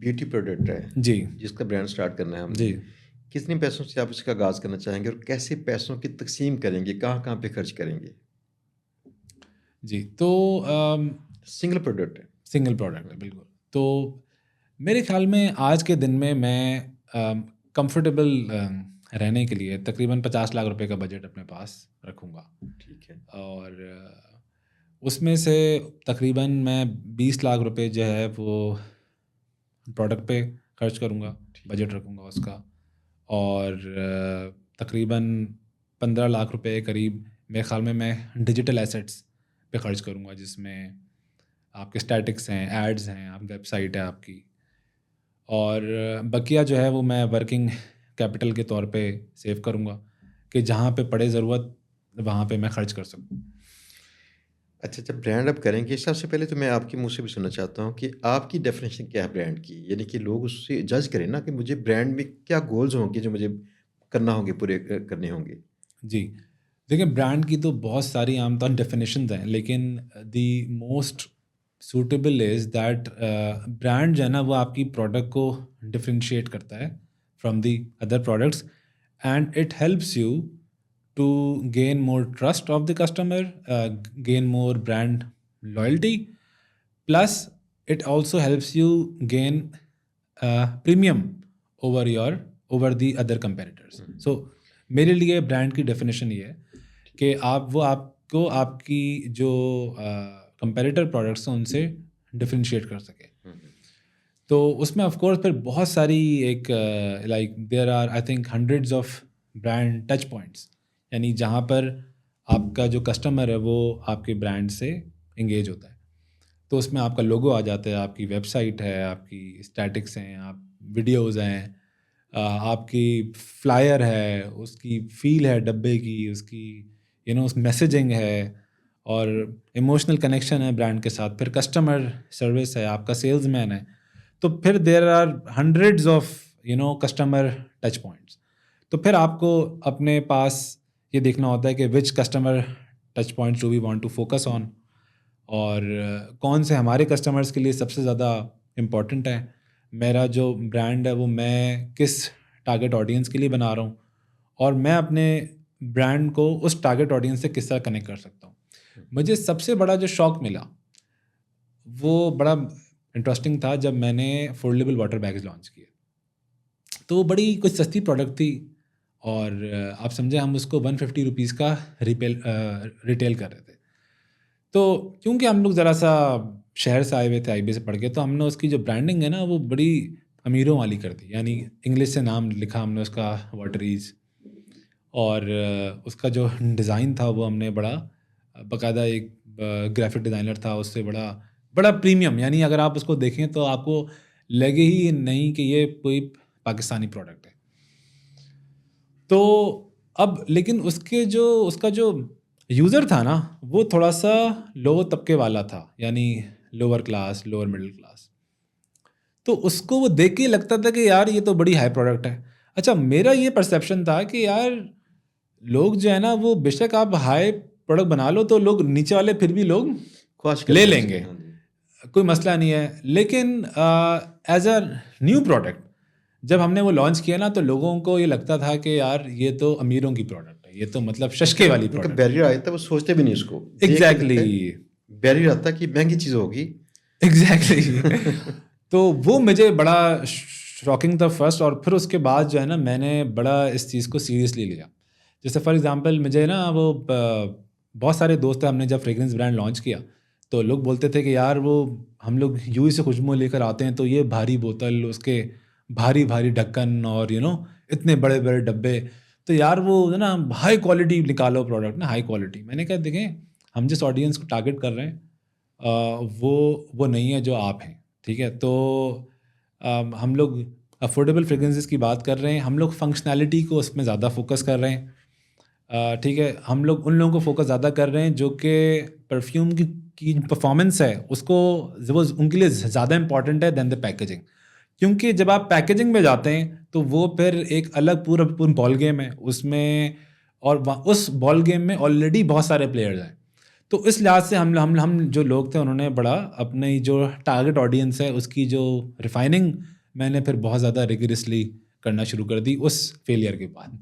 Beauty product है जी जिसका brand start करना है हमने, जी कितने पैसों से आप इसका आगाज़ करना चाहेंगे और कैसे पैसों की तकसीम करेंगे, कहाँ-कहाँ पे खर्च करेंगे? जी तो सिंगल प्रोडक्ट है। सिंगल प्रोडक्ट है बिल्कुल। तो मेरे ख्याल में आज के दिन में मैं कंफर्टेबल रहने के लिए तकरीबन 50 लाख रुपए का बजट अपने पास रखूँगा ठीक है। और उसमें से तकरीबन मैं 20 लाख रुपए जो है वो प्रोडक्ट पे खर्च करूँगा, बजट रखूँगा उसका और तकरीबन 15 लाख रुपए के करीब मेरे ख़्याल में मैं डिजिटल एसेट्स पे खर्च करूँगा, जिसमें आपके स्टैटिक्स हैं, एड्स हैं, आप वेबसाइट है आपकी और बकिया जो है वो मैं वर्किंग कैपिटल के तौर पे सेव करूँगा कि जहाँ पे पड़े ज़रूरत वहाँ पे मैं खर्च कर सकूँ। अच्छा, जब ब्रांड आप करेंगे, सबसे पहले तो मैं आपके मुँह से भी सुनना चाहता हूँ कि आपकी डेफ़िनेशन क्या है ब्रांड की? यानी कि लोग उससे जज करें ना कि मुझे ब्रांड में क्या गोल्स होंगे जो मुझे करना होंगे, पूरे करने होंगे? जी। देखिए ब्रांड की तो बहुत सारी आमतौर डेफिनेशंस हैं, लेकिन the most suitable is that brand जो है ना वो आपकी प्रोडक्ट को डिफरेंशिएट करता है from the other products and it helps you to gain more trust of the customer, gain more brand loyalty, plus it also helps you gain premium over the other competitors. So मेरे लिए brand की definition ये है कि आपको आपकी जो comparator products हैं उनसे डिफरेंशिएट कर सके। तो उसमें ऑफ कोर्स फिर बहुत सारी एक like there are I think hundreds of brand touch points, यानी जहाँ पर आपका जो कस्टमर है वो आपके ब्रांड से इंगेज होता है। तो उसमें आपका लोगो आ जाता है, आपकी वेबसाइट है, आपकी स्टैटिक्स हैं, आप वीडियोज़ हैं, आपकी फ्लायर है, उसकी फ़ील है डब्बे की, उसकी उस मैसेजिंग है और इमोशनल कनेक्शन है ब्रांड के साथ, फिर कस्टमर सर्विस है, आपका सेल्समैन है। तो फिर there are hundreds of customer touch points. तो फिर आपको अपने पास ये देखना होता है कि which customer touch points do we want to focus on और कौन से हमारे कस्टमर्स के लिए सबसे ज़्यादा इम्पॉर्टेंट है। मेरा जो ब्रांड है वो मैं किस टारगेट ऑडियंस के लिए बना रहा हूँ और मैं अपने ब्रांड को उस टारगेट ऑडियंस से किस तरह कनेक्ट कर सकता हूँ। मुझे सबसे बड़ा जो शौक मिला वो बड़ा इंटरेस्टिंग था जब मैंने फोल्डेबल वाटर बैग्स लॉन्च किए। तो वो बड़ी कुछ सस्ती प्रोडक्ट थी और आप समझे हम उसको 150 रुपीज़ का रिटेल कर रहे थे। तो क्योंकि हम लोग ज़रा सा शहर से आए हुए थे आईबी से पढ़ के, तो हमने उसकी जो ब्रांडिंग है ना वो बड़ी अमीरों वाली कर दी, यानी इंग्लिश से नाम लिखा हमने उसका वाटरीज और उसका जो डिज़ाइन था वो हमने बड़ा बाकायदा एक ग्राफिक डिज़ाइनर था उससे बड़ा बड़ा प्रीमियम, यानी अगर आप उसको देखें तो आपको लगे ही नहीं कि ये कोई पाकिस्तानी प्रोडक्ट है। तो अब लेकिन उसका जो यूज़र था ना वो थोड़ा सा लो तबके वाला था, यानी lower class, lower middle class. तो उसको वो देख के लगता था कि यार ये तो बड़ी हाई प्रोडक्ट है। अच्छा, मेरा ये परसेप्शन था कि यार लोग जो है ना वो बेशक आप हाई प्रोडक्ट बना लो तो लोग नीचे वाले फिर भी लोग ख्वाहिश ले करते हैं उसकी, लेंगे, हाँ जी। कोई मसला नहीं है। लेकिन एज अ न्यू प्रोडक्ट जब हमने वो लॉन्च किया ना तो लोगों को ये लगता था कि यार ये तो अमीरों की प्रोडक्ट है, ये तो मतलब शशके वाली उनका प्रोडक्ट। बैरियर आया था, वो सोचते भी नहीं उसको। देख के लगता एग्जैक्टली है बैरियर आता है कि महँगी चीज़ होगी। एग्जैक्टली तो वो मुझे बड़ा शॉकिंग था फर्स्ट, और फिर उसके बाद जो है ना मैंने बड़ा इस चीज़ को सीरियसली लिया। जैसे फॉर एग्जांपल मुझे ना वो बहुत सारे दोस्त हैं, हमने जब फ्रेग्रेंस ब्रांड लॉन्च किया तो लोग बोलते थे कि यार वो हम लोग यूं ही से खुशबू लेकर आते हैं तो ये भारी बोतल, उसके भारी भारी ढक्कन और इतने बड़े बड़े डब्बे, तो यार वो है ना हाई क्वालिटी निकालो प्रोडक्ट ना, हाई क्वालिटी। मैंने कहा देखें हम जिस ऑडियंस को टारगेट कर रहे हैं वो नहीं है जो आप हैं, ठीक है। तो हम लोग अफोर्डेबल फ्रेग्रेंसेस की बात कर रहे हैं, हम लोग फंक्शनैलिटी को उसमें ज़्यादा फोकस कर रहे हैं, ठीक है। हम लोग उन लोगों को फोकस ज़्यादा कर रहे हैं जो कि परफ्यूम की परफॉर्मेंस है उसको वो उनके लिए ज़्यादा इंपॉर्टेंट है दैन द पैकेजिंग। क्योंकि जब आप पैकेजिंग में जाते हैं तो वो फिर एक अलग पूरा बॉल गेम है उसमें, और उस बॉल गेम में ऑलरेडी बहुत सारे प्लेयर्स हैं। तो इस लिहाज से हम जो लोग थे उन्होंने बड़ा अपने जो टारगेट ऑडियंस है उसकी जो रिफाइनिंग मैंने फिर बहुत ज़्यादा रिगरसली करना शुरू कर दी उस फेलियर के बाद।